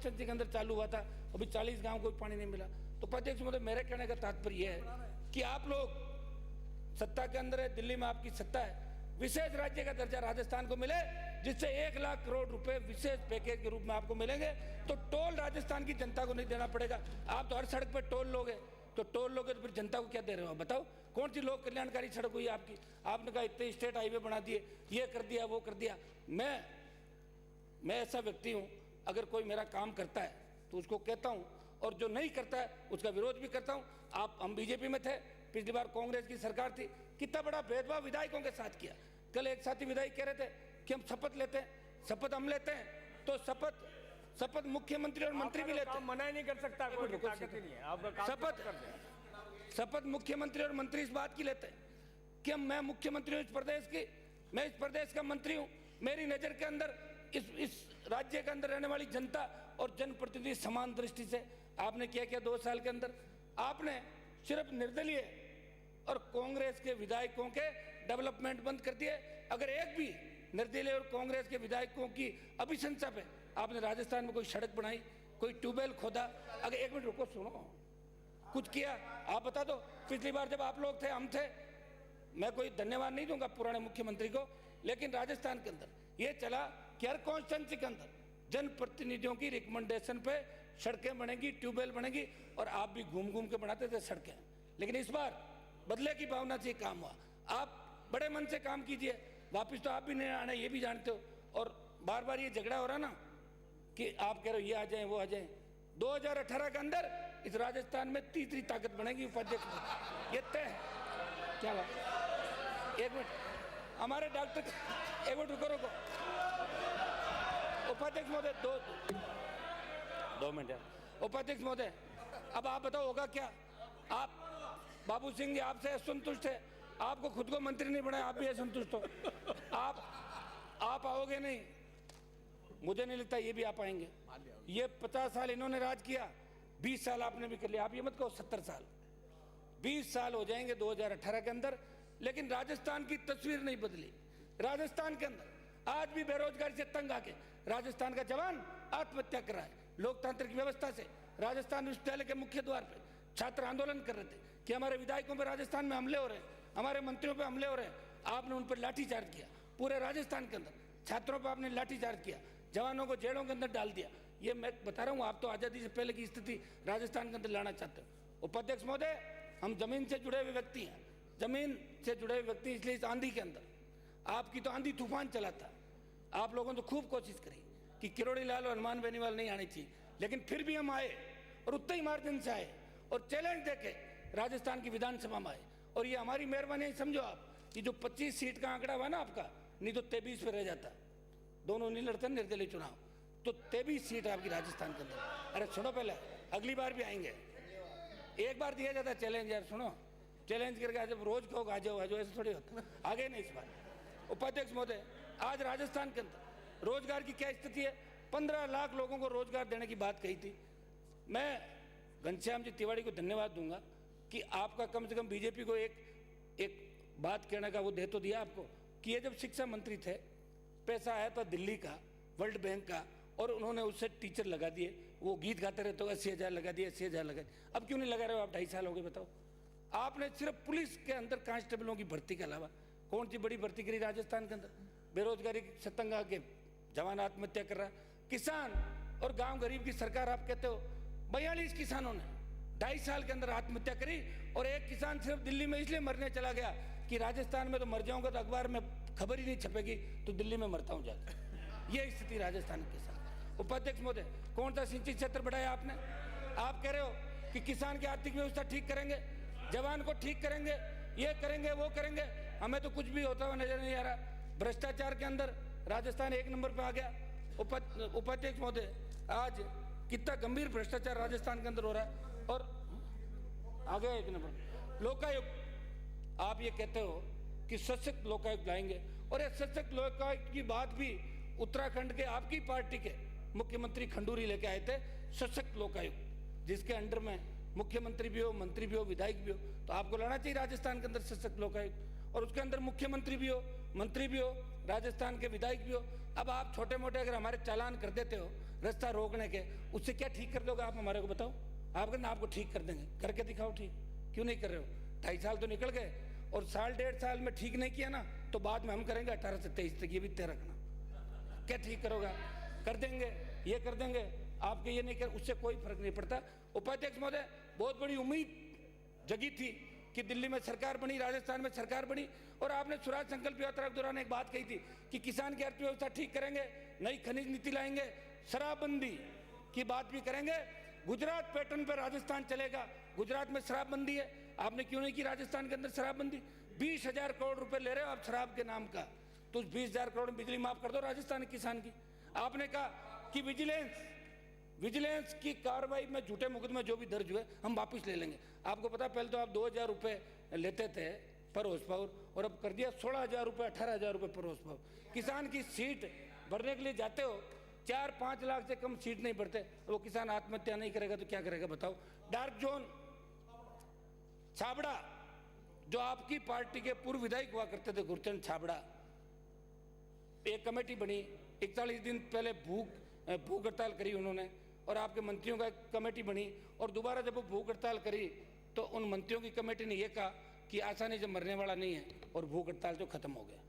Constituency के अंदर चालू हुआ था, अभी 40 गांव को पानी नहीं मिला। तो उपाध्यक्ष महोदय, मेरे कहने का तात्पर्य यह है कि आप लोग सत्ता के अंदर है, दिल्ली में आपकी सत्ता है, विशेष राज्य का दर्जा राजस्थान को मिले, जिससे 1 लाख करोड़ रुपए विशेष पैकेज के रूप में आपको मिलेंगे। तो टोल राजस्थान की जनता को नहीं देना पड़ेगा। आप तो हर सड़क पर टोल लोगे, तो टोल लोगे तो फिर जनता को क्या दे रहे हो? बताओ, कौन सी लोक कल्याणकारी सड़क हुई आपकी? आपने कहा इतने स्टेट हाईवे बना दिए, ये कर दिया, वो कर दिया। मैं ऐसा व्यक्ति हूं, अगर कोई मेरा काम करता है तो उसको कहता हूं, और जो नहीं करता है उसका विरोध भी करता हूं। हम बीजेपी में थे, पिछली बार कांग्रेस की सरकार थी, कितना बड़ा भेदभाव विधायकों के साथ किया। कल एक साथी विधायक कह रहे थे कि हम शपथ लेते हैं, शपथ हम लेते हैं, तो शपथ मुख्यमंत्री और मंत्री भी लेते हैं। मना ही नहीं कर सकता, कोई ताकत ही नहीं है। आपका काम शपथ मुख्यमंत्री और मंत्री इस बात की लेते हैं कि मैं मुख्यमंत्री हूं इस प्रदेश की, मैं इस प्रदेश का मंत्री हूं, मेरी नजर के अंदर इस राज्य के अंदर रहने वाली जनता और जनप्रतिनिधि समान दृष्टि से। आपने क्या 2 साल के अंदर? आपने सिर्फ निर्दलीय और कांग्रेस के विधायकों के डेवलपमेंट बंद कर दिए। अगर एक भी निर्दलीय और कांग्रेस के विधायकों की अभिशंसा पे आपने राजस्थान में कोई सड़क बनाई, कोई ट्यूबवेल खोदा, अगर 1 मिनट रुको, सुनो, कुछ किया? आप बता दो। पिछली बार जब आप लोग थे, हम थे, मैं कोई धन्यवाद नहीं दूंगा पुराने मुख्यमंत्री को, लेकिन राजस्थान के अंदर ये चला कि हर कॉन्स्टिट्यूंसी के अंदर जनप्रतिनिधियों की रिकमेंडेशन पे सड़कें बनेगी, ट्यूबवेल बनेगी, और आप भी घूम घूम के बनाते थे सड़कें। लेकिन इस बार बदले की भावना से काम हुआ। आप बड़े मन से काम कीजिए, वापिस तो आप भी नहीं आना, ये भी जानते हो। और बार बार ये झगड़ा हो रहा ना कि आप कह रहे हो ये आ जाए, वो आ जाए। 2018 के अंदर इस राजस्थान में तीसरी ताकत बनेगी उपाध्यक्ष, ये तय है। क्या बात? 1 मिनट, हमारे डॉक्टर, 1 मिनट रुको। उपाध्यक्ष महोदय, 2 मिनट। उपाध्यक्ष महोदय, अब आप बताओ होगा क्या? आप बाबू सिंह जी आपसे असंतुष्ट है, आपको खुद को मंत्री नहीं बनाया, आप भी असंतुष्ट हो। आप आओगे नहीं, मुझे नहीं लगता ये भी आप आएंगे। ये 50 साल इन्होंने राज किया, 20 साल आपने भी कर लिया। आप ये मत कहो 70 साल, 20 साल हो जाएंगे 2018 के अंदर, लेकिन राजस्थान की तस्वीर नहीं बदली। राजस्थान के अंदर आज भी बेरोजगारी से तंग आके राजस्थान का जवान आत्महत्या कर रहा है। लोकतांत्रिक व्यवस्था से राजस्थान विश्वविद्यालय के मुख्य द्वार पे छात्र आंदोलन कर रहे थे कि हमारे विधायकों पर राजस्थान में हमले हो रहे हैं, हमारे मंत्रियों पर हमले हो रहे हैं। आपने उन पर लाठीचार्ज किया, पूरे राजस्थान के अंदर छात्रों पर आपने लाठीचार्ज किया, जवानों को जेलों के अंदर डाल दिया। ये मैं बता रहा हूँ, आप तो आज़ादी से पहले की स्थिति राजस्थान के अंदर लाना चाहते हो। उपाध्यक्ष महोदय, हम जमीन से जुड़े हुए व्यक्ति हैं, जमीन से जुड़े हुए व्यक्ति, इसलिए इस आंधी के अंदर आपकी तो आंधी तूफान चला था। आप लोगों ने तो खूब कोशिश करी कि किरोड़ी लाल और हनुमान बेनीवाल नहीं आनी चाहिए, लेकिन फिर भी हम आए और उतने ही मार्जिन से आए और चैलेंज देके राजस्थान की विधानसभा में आए। और ये हमारी मेहरबानी समझो आप, ये जो 25 सीट का आंकड़ा हुआ ना आपका, नहीं तो 23 पे रह जाता। दोनों नहीं लड़ते निर्दलीय चुनाव, तो 23 सीट आपकी राजस्थान के अंदर। अरे सुनो, पहले अगली बार भी आएंगे, एक बार दिया जाता चैलेंज। यार सुनो, चैलेंज करके जब रोज कहो आ जाओ ऐसे थोड़ी होता। आगे नहीं इस बार। उपाध्यक्ष महोदय, आज राजस्थान के अंदर रोजगार की क्या स्थिति है? 15 लाख लोगों को रोजगार देने की बात कही थी। मैं घनश्याम जी तिवारी को धन्यवाद दूंगा कि आपका कम से कम बीजेपी को एक बात कहने का वो दे तो दिया आपको कि ये जब शिक्षा मंत्री थे, पैसा आया था दिल्ली का, वर्ल्ड बैंक का, और उन्होंने उससे टीचर लगा दिए। वो गीत गाते रहते हो 80,000 लगा दिए, 80,000 लगा दिए। अब क्यों नहीं लगा रहे हो आप? 2.5 साल हो गए, बताओ। आपने सिर्फ पुलिस के अंदर कांस्टेबलों की भर्ती के अलावा कौन सी बड़ी भर्ती करी राजस्थान के अंदर? बेरोजगारी सतंग आके जवान आत्महत्या कर रहा है। किसान और गांव गरीब की सरकार आप कहते हो। 42 किसानों ने 2.5 साल के अंदर आत्महत्या करी, और एक किसान सिर्फ दिल्ली में इसलिए मरने चला गया कि राजस्थान में तो मर जाऊंगा तो अखबार में खबर ही नहीं छपेगी, तो दिल्ली में मरता हूं जाकर। ये स्थिति राजस्थान के साथ। उपाध्यक्ष महोदय, कौन सा सिंचाई क्षेत्र बढ़ाया आपने? आप कह रहे हो कि किसान की आर्थिक व्यवस्था ठीक करेंगे, जवान को ठीक करेंगे, ये करेंगे, वो करेंगे। हमें तो कुछ भी होता हुआ नजर नहीं आ रहा। भ्रष्टाचार के अंदर राजस्थान 1 नंबर पे आ गया। उपाध्यक्ष महोदय, आज कितना गंभीर भ्रष्टाचार राजस्थान के अंदर हो रहा है, और आ गया 1 नंबर। लोकायुक्त, आप ये कहते हो कि सशक्त लोकायुक्त लाएंगे, और ये सशक्त लोकायुक्त की बात भी उत्तराखंड के आपकी पार्टी के मुख्यमंत्री खंडूरी लेके आए थे। सशक्त लोकायुक्त जिसके अंडर में मुख्यमंत्री भी हो, मंत्री भी हो, विधायक भी हो, तो आपको लाना चाहिए राजस्थान के अंदर सशक्त लोकायुक्त, और उसके अंदर मुख्यमंत्री भी हो, मंत्री भी हो, राजस्थान के विधायक भी हो। अब आप छोटे मोटे अगर हमारे चालान कर देते हो रास्ता रोकने के, उससे क्या ठीक कर दोगे आप हमारे को बताओ? आप कहते आपको ठीक कर देंगे, करके दिखाओ ठीक, क्यों नहीं कर रहे हो? 2.5 साल तो निकल गए और साल 1.5 साल में ठीक नहीं किया ना तो बाद में हम करेंगे 18 से 23 तक, ये भी तय रखना। क्या ठीक करोगा? कर देंगे, ये कर देंगे, आपके ये नहीं कर, उससे कोई फर्क नहीं पड़ता। उपाध्यक्ष महोदय, बहुत बड़ी उम्मीद जगी थी कि दिल्ली में सरकार बनी, राजस्थान में सरकार बनी, और आपने स्वराज संकल्प यात्रा के दौरान एक बात कही थी कि किसान की अर्थव्यवस्था ठीक करेंगे, नई खनिज नीति लाएंगे, शराबबंदी की बात भी करेंगे, गुजरात पैटर्न पर राजस्थान चलेगा। गुजरात में शराबबंदी है, आपने क्यों नहीं की राजस्थान के अंदर शराबबंदी? 20,000 करोड़ रुपए ले रहे हो आप शराब के नाम का, तो उस 20,000 करोड़ में बिजली माफ कर दो राजस्थान के किसान की। आपने कहा कि विजिलेंस की कार्रवाई में झूठे मुकदमे जो भी दर्ज हुए हम वापस ले लेंगे। आपको पता, पहले तो आप 2,000 रुपये लेते थे पर हॉर्स पावर, और अब कर दिया 16,000 रुपये, 18,000 रुपये पर हॉर्स पावर। किसान की सीट भरने के लिए जाते हो, 4-5 लाख से कम सीट नहीं भरते, वो किसान आत्महत्या नहीं करेगा तो क्या करेगा बताओ? डार्क जोन छाबड़ा, जो आपकी पार्टी के पूर्व विधायक हुआ करते थे गुरचंद छाबड़ा, एक कमेटी बनी, 41 दिन पहले भूख हड़ताल करी उन्होंने, और आपके मंत्रियों का एक कमेटी बनी, और दोबारा जब वो भूख हड़ताल करी तो उन मंत्रियों की कमेटी ने यह कहा कि आसानी से मरने वाला नहीं है और भूख हड़ताल तो खत्म हो गया।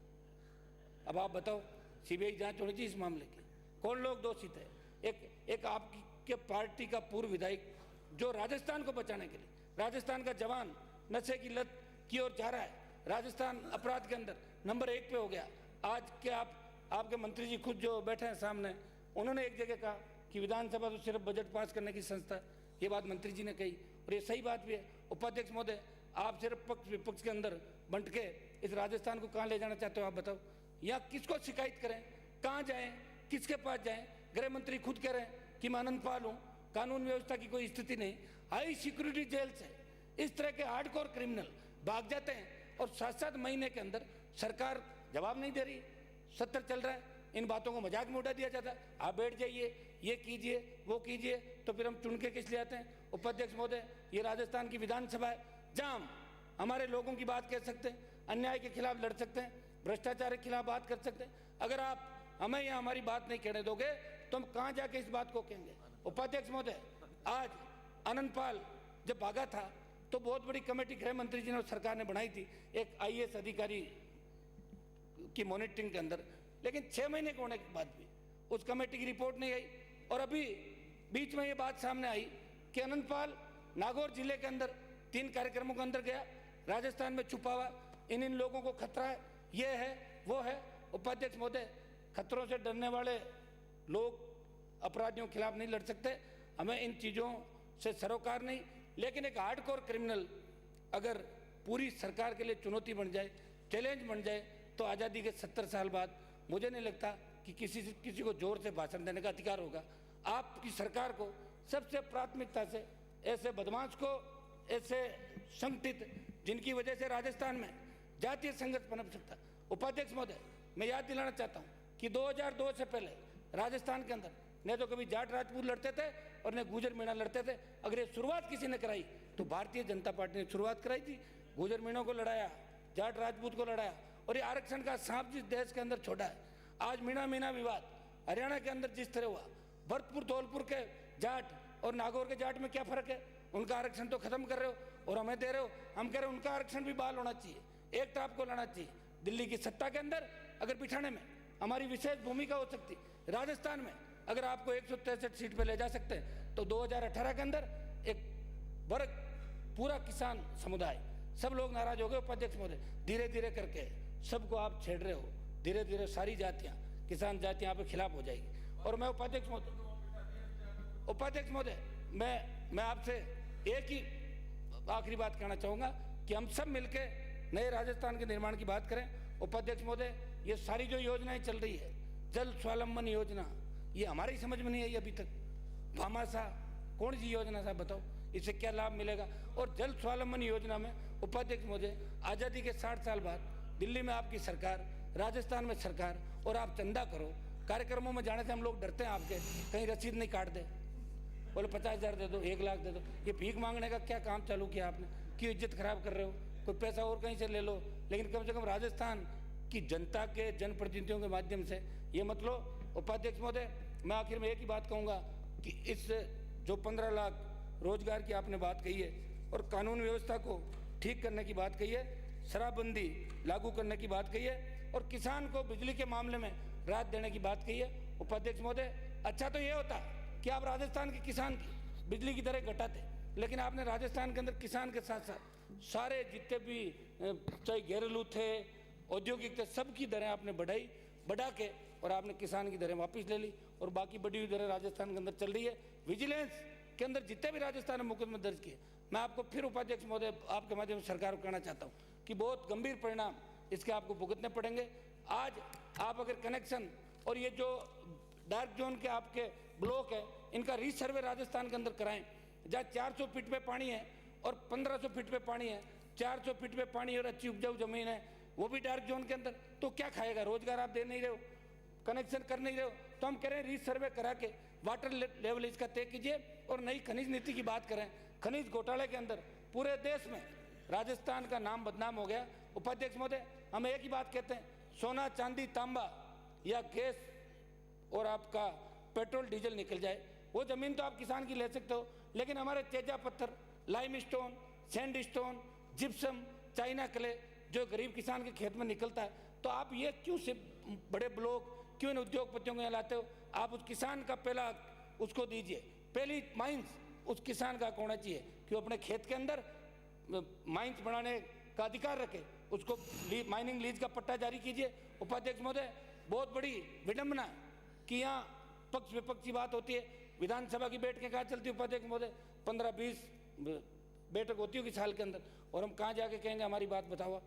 अब आप बताओ, सीबीआई जांच होनी चाहिए इस मामले की, कौन लोग दोषी थे? एक आपकी पार्टी का पूर्व विधायक जो राजस्थान को बचाने के लिए, राजस्थान का जवान नशे की लत की ओर जा रहा है, राजस्थान अपराध के अंदर नंबर 1 पे हो गया। आज के आपके मंत्री जी खुद जो बैठे हैं सामने, उन्होंने एक जगह कहा कि विधानसभा तो सिर्फ बजट पास करने की संस्था है, ये बात मंत्री जी ने कही, और ये सही बात भी है। उपाध्यक्ष महोदय, आप सिर्फ पक्ष विपक्ष के अंदर बंट के इस राजस्थान को कहाँ ले जाना चाहते हो आप बताओ? या किसको शिकायत करें, कहाँ जाएं, किसके पास जाएं? गृह मंत्री खुद कह रहे हैं कि मैं आनंदपाल हूँ, कानून व्यवस्था की कोई स्थिति नहीं, हाई सिक्योरिटी जेल से इस तरह के हार्डकोर क्रिमिनल भाग जाते हैं, और 7-7 महीने के अंदर सरकार जवाब नहीं दे रही, सत्र चल रहा है, इन बातों को मजाक में उड़ा दिया जाता है। आप बैठ जाइए, ये कीजिए, वो कीजिए, तो फिर हम चुन के किस लिए आते हैं? उपाध्यक्ष महोदय, ये राजस्थान की विधानसभा है जहाँ हम हमारे लोगों की बात कह सकते हैं, अन्याय के खिलाफ लड़ सकते हैं, भ्रष्टाचार के खिलाफ बात कर सकते हैं। अगर आप हमें यहाँ हमारी बात नहीं कहने दोगे तो हम कहाँ जाके इस बात को कहेंगे? उपाध्यक्ष महोदय, आज आनंदपाल जब भागा था तो बहुत बड़ी कमेटी गृह मंत्री जी ने और सरकार ने बनाई थी एक IAS अधिकारी की मॉनिटरिंग के अंदर, लेकिन 6 महीने के होने के बाद भी उस कमेटी की रिपोर्ट नहीं आई। और अभी बीच में ये बात सामने आई कि आनंदपाल नागौर जिले के अंदर 3 कार्यक्रमों के अंदर गया, राजस्थान में छुपा हुआ, इन लोगों को खतरा है, ये है वो है। उपाध्यक्ष महोदय, खतरों से डरने वाले लोग अपराधियों के खिलाफ नहीं लड़ सकते, हमें इन चीज़ों से सरोकार नहीं, लेकिन एक हार्डकोर क्रिमिनल अगर पूरी सरकार के लिए चुनौती बन जाए, चैलेंज बन जाए, तो आज़ादी के 70 साल बाद मुझे नहीं लगता कि किसी को जोर से भाषण देने का अधिकार होगा। आपकी सरकार को सबसे प्राथमिकता से ऐसे बदमाश को, ऐसे संगठित जिनकी वजह से राजस्थान में जातीय संघर्ष पनप सकता। उपाध्यक्ष महोदय, मैं याद दिलाना चाहता हूँ कि 2002 से पहले राजस्थान के अंदर न तो कभी जाट राजपूत लड़ते थे और न गुजर मीणा लड़ते थे। अगर ये शुरुआत किसी ने कराई तो भारतीय जनता पार्टी ने शुरुआत कराई थी। गुजर मीणों को लड़ाया, जाट राजपूत को लड़ाया, और ये आरक्षण का सांप जिस देश के अंदर छोड़ा है। आज मीणा विवाद हरियाणा के अंदर जिस तरह हुआ, भरतपुर धौलपुर के जाट और नागौर के जाट में क्या फर्क है? उनका आरक्षण तो खत्म कर रहे हो और हमें दे रहे हो। हम कह रहे हो उनका आरक्षण भी बहाल होना चाहिए, एक टाप को लाना चाहिए। दिल्ली की सत्ता के अंदर अगर बिठाने में हमारी विशेष भूमिका हो सकती, राजस्थान में अगर आपको 163 सीट पे ले जा सकते हैं तो 2018 के अंदर एक वर्ग, पूरा किसान समुदाय, सब लोग नाराज हो गए। उपाध्यक्ष महोदय, धीरे धीरे करके सबको आप छेड़ रहे हो, धीरे धीरे सारी जातियां, किसान जातियां आपके खिलाफ हो जाएगी। और मैं उपाध्यक्ष महोदय, मैं आपसे एक ही आखिरी बात कहना चाहूँगा कि हम सब मिलके नए राजस्थान के निर्माण की बात करें। उपाध्यक्ष महोदय, ये सारी जो योजनाएं चल रही है, जल स्वावलंबन योजना, ये हमारी समझ में नहीं आई अभी तक। भामाशाह कौन सी योजना साहब बताओ, इससे क्या लाभ मिलेगा? और जल स्वावलंबन योजना में उपाध्यक्ष महोदय, आज़ादी के 60 साल बाद दिल्ली में आपकी सरकार, राजस्थान में सरकार, और आप चंदा करो। कार्यक्रमों में जाने से हम लोग डरते हैं आपके, कहीं रसीद नहीं काट दे, बोले 50,000 दे दो, 1 लाख दे दो। ये भीख मांगने का क्या काम चालू किया आपने? क्यों इज्जत खराब कर रहे हो? कोई पैसा और कहीं से ले लो, लेकिन कम से कम राजस्थान कि जनता के जनप्रतिनिधियों के माध्यम से ये मत लो। उपाध्यक्ष महोदय, मैं आखिर में एक ही बात कहूँगा कि इस जो 15 लाख रोजगार की आपने बात कही है और कानून व्यवस्था को ठीक करने की बात कही है, शराबबंदी लागू करने की बात कही है और किसान को बिजली के मामले में राहत देने की बात कही है। उपाध्यक्ष महोदय, अच्छा तो ये होता कि आप राजस्थान के किसान की बिजली की दरें घटाते, लेकिन आपने राजस्थान के अंदर किसान के साथ साथ सारे जितने भी चाहे घरेलू थे, औद्योगिक थे, सबकी दरें आपने बढ़ा के और आपने किसान की दरें वापस ले ली और बाकी बढ़ी हुई दरें राजस्थान के अंदर चल रही है। विजिलेंस के अंदर जितने भी राजस्थान में मुकदमे दर्ज किए, मैं आपको फिर उपाध्यक्ष महोदय आपके माध्यम से सरकार को कहना चाहता हूँ कि बहुत गंभीर परिणाम इसके आपको भुगतने पड़ेंगे। आज आप अगर कनेक्शन और ये जो डार्क जोन के आपके ब्लॉक है, इनका रीसर्वे राजस्थान के अंदर कराएं, जहाँ 400 फीट पे पानी है और 1500 फीट पे पानी है, 400 फीट पे पानी और अच्छी उपजाऊ जमीन है, वो भी डार्क जोन के अंदर, तो क्या खाएगा? रोजगार आप दे नहीं रहे हो, कनेक्शन कर नहीं रहे हो, तो हम कह रहे हैं रीसर्वे करा के वाटर लेवल इसका तय कीजिए और नई खनिज नीति की बात करें। खनिज घोटाले के अंदर पूरे देश में राजस्थान का नाम बदनाम हो गया। उपाध्यक्ष महोदय, हम एक ही बात कहते हैं, सोना चांदी तांबा या गैस और आपका पेट्रोल डीजल निकल जाए, वो जमीन तो आप किसान की ले सकते हो, लेकिन हमारे तेजा पत्थर, lime stone, sand stone, gypsum, China clay जो गरीब किसान के खेत में निकलता है, तो आप ये क्यों से बड़े ब्लॉक क्यों इन उद्योगपतियों को यहाँ लाते हो? आप उस किसान का पहला उसको दीजिए, पहली माइंस उस किसान का होना चाहिए कि वो अपने खेत के अंदर माइंस बनाने का अधिकार रखे, उसको माइनिंग लीज का पट्टा जारी कीजिए। उपाध्यक्ष महोदय, बहुत बड़ी विडंबना कि यहाँ पक्ष विपक्ष की बात होती है, विधानसभा की बैठकें कहाँ चलती है उपाध्यक्ष महोदय? 15-20 बैठक होती होगी साल के अंदर, और हम कहाँ जाके कहेंगे हमारी बात बताओ।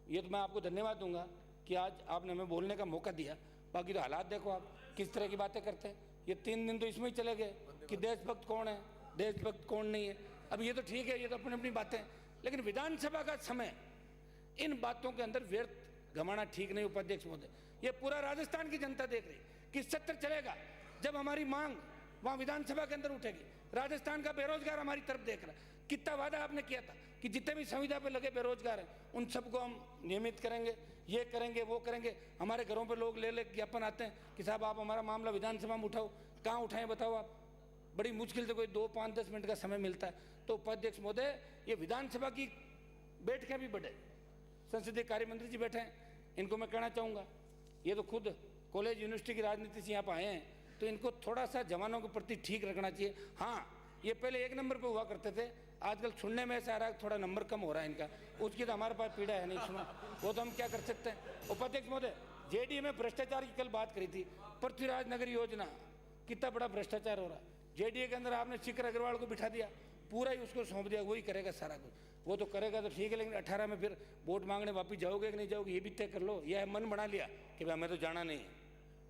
ये तो मैं आपको धन्यवाद दूंगा कि आज आपने हमें बोलने का मौका दिया, बाकी तो हालात देखो आप किस तरह की बातें करते हैं। ये 3 दिन तो इसमें ही चले गए कि देशभक्त कौन है, देशभक्त कौन नहीं है। अब ये तो ठीक है, ये तो अपनी अपनी बातें, लेकिन विधानसभा का समय इन बातों के अंदर व्यर्थ गंवाना ठीक नहीं। उपाध्यक्ष महोदय, ये पूरा राजस्थान की जनता देख रही कि सत्र चलेगा जब हमारी मांग वहाँ विधानसभा के अंदर उठेगी। राजस्थान का बेरोजगार हमारी तरफ देख रहा है। कितना वादा आपने किया था कि जितने भी संविदा पे लगे बेरोजगार हैं उन सबको हम नियमित करेंगे, ये करेंगे, वो करेंगे। हमारे घरों पे लोग ले ज्ञापन आते हैं कि साहब आप हमारा मामला विधानसभा में उठाओ, कहाँ उठाएं बताओ आप? बड़ी मुश्किल से कोई 2, 5, 10 मिनट का समय मिलता है। तो उपाध्यक्ष महोदय, ये विधानसभा की बैठकें भी बढ़े, संसदीय कार्य मंत्री जी बैठे हैं, इनको मैं कहना चाहूँगा, ये तो खुद कॉलेज यूनिवर्सिटी की राजनीति से यहाँ पर आए हैं, तो इनको थोड़ा सा जवानों के प्रति ठीक रखना चाहिए। हाँ, ये पहले 1 नंबर पे हुआ करते थे, आजकल सुनने में ऐसा आ रहा है थोड़ा नंबर कम हो रहा है इनका, उसकी तो हमारे पास पीड़ा है नहीं, सुनो वो तो हम क्या कर सकते हैं। उपाध्यक्ष महोदय, जेडीए में भ्रष्टाचार की कल बात करी थी, पृथ्वीराज नगर योजना, कितना बड़ा भ्रष्टाचार हो रहा है। जेडीए के अंदर आपने शिखर अग्रवाल को बिठा दिया, पूरा ही उसको सौंप दिया, वही करेगा सारा कुछ। वो तो करेगा तो ठीक है, लेकिन 18 में फिर वोट मांगने वापिस जाओगे कि नहीं जाओगे, ये भी तय कर लो। यह मन बना लिया कि भाई हमें तो जाना नहीं है,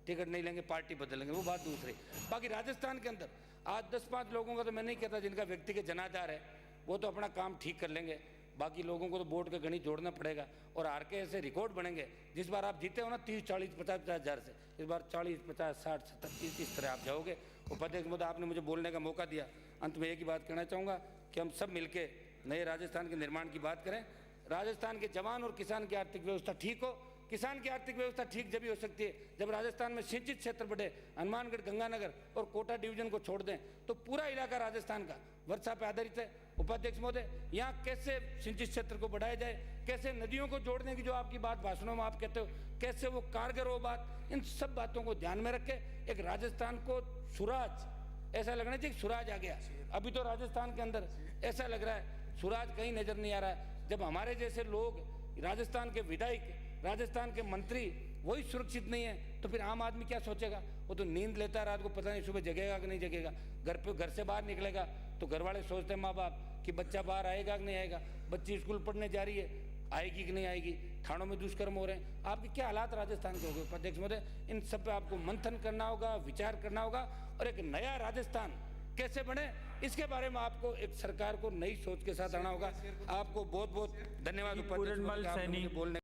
टिकट नहीं लेंगे, पार्टी बदलेंगे, वो बात दूसरी। बाकी राजस्थान के अंदर आज 10-5 लोगों का तो मैं नहीं कहता जिनका व्यक्ति के जनाधार है, वो तो अपना काम ठीक कर लेंगे, बाकी लोगों को तो वोट का गणित जोड़ना पड़ेगा। और आर के ऐसे रिकॉर्ड बनेंगे, जिस बार आप जीते हो ना 30, 40, 50 हज़ार से, इस बार 40, 50, 60, 70, 30 इस तरह आप जाओगे। उपाध्यक्ष महोदय, आपने मुझे बोलने का मौका दिया, अंत में एक ही बात कहना चाहूँगा कि हम सब मिलके नए राजस्थान के निर्माण की बात करें। राजस्थान के जवान और किसान की आर्थिक व्यवस्था ठीक हो। किसान की आर्थिक व्यवस्था ठीक जब ही हो सकती है जब राजस्थान में सिंचित क्षेत्र बढ़े। हनुमानगढ़, गंगानगर और कोटा डिवीजन को छोड़ दें तो पूरा इलाका राजस्थान का वर्षा पर आधारित है। उपाध्यक्ष महोदय, यहाँ कैसे सिंचित क्षेत्र को बढ़ाया जाए, कैसे नदियों को जोड़ने की जो आपकी बात भाषणों में आप कहते हो, कैसे वो कारगर हो बात, इन सब बातों को ध्यान में रख के एक राजस्थान को सुराज, ऐसा लगना चाहिए सुराज आ गया। अभी तो राजस्थान के अंदर ऐसा लग रहा है सुराज कहीं नजर नहीं आ रहा है। जब हमारे जैसे लोग, राजस्थान के विधायक, राजस्थान के मंत्री वही सुरक्षित नहीं है तो फिर आम आदमी क्या सोचेगा? वो तो नींद लेता है रात को, पता नहीं सुबह जगेगा कि नहीं जगेगा। घर से बाहर निकलेगा तो घर वाले सोचते हैं माँ बाप कि बच्चा बाहर आएगा कि नहीं आएगा, बच्ची स्कूल पढ़ने जा रही है, आएगी कि नहीं आएगी, थानों में दुष्कर्म हो रहे हैं। आपके क्या हालात राजस्थान के हो गए? उपाध्यक्ष महोदय, इन सब पे आपको मंथन करना होगा, विचार करना होगा और एक नया राजस्थान कैसे बने इसके बारे में आपको एक सरकार को नई सोच के साथ आना होगा। आपको बहुत बहुत धन्यवाद उपाध्यक्ष महोदय, बोलने